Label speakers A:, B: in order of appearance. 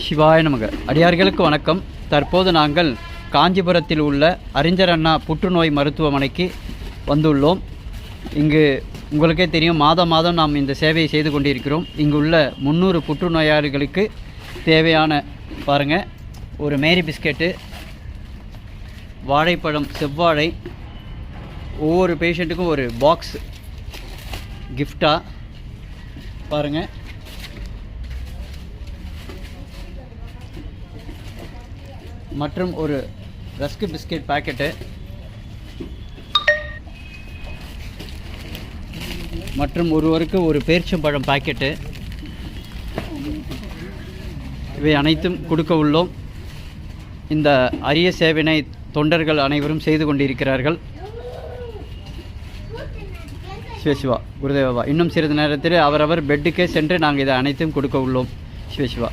A: சிவாய நமக. அடியார்களுக்கு வணக்கம். தற்போது நாங்கள் காஞ்சிபுரத்தில் உள்ள அறிஞர் அண்ணா புற்றுநோய் மருத்துவமனைக்கு வந்துள்ளோம். இங்கு உங்களுக்கே தெரியும், மாதம் நாம் இந்த சேவையை செய்து கொண்டிருக்கிறோம். இங்கு உள்ள 300 புற்றுநோயாளிகளுக்கு தேவையான பாருங்கள், ஒரு மேரி பிஸ்கெட்டு, வாழைப்பழம், செவ்வாழை, ஒவ்வொரு பேஷண்ட்டுக்கும் ஒரு பாக்ஸ் கிஃப்டாக பாருங்கள். மற்றும் ஒரு ரஸ்க் பிஸ்கெட் பாக்கெட்டு, மற்றும் ஒருவருக்கு ஒரு பேரிச்சம்பழம் பாக்கெட்டு, இவை அனைத்தும் கொடுக்க உள்ளோம். இந்த அரிய சேவையினை தொண்டர்கள் அனைவரும் செய்து கொண்டிருக்கிறார்கள். சிவசிவா குருதேவா. இன்னும் சிறிது நேரத்தில் அவரவர் பெட்டுக்கே சென்று நாங்கள் இதை அனைத்தும் கொடுக்க உள்ளோம். சிவசிவா.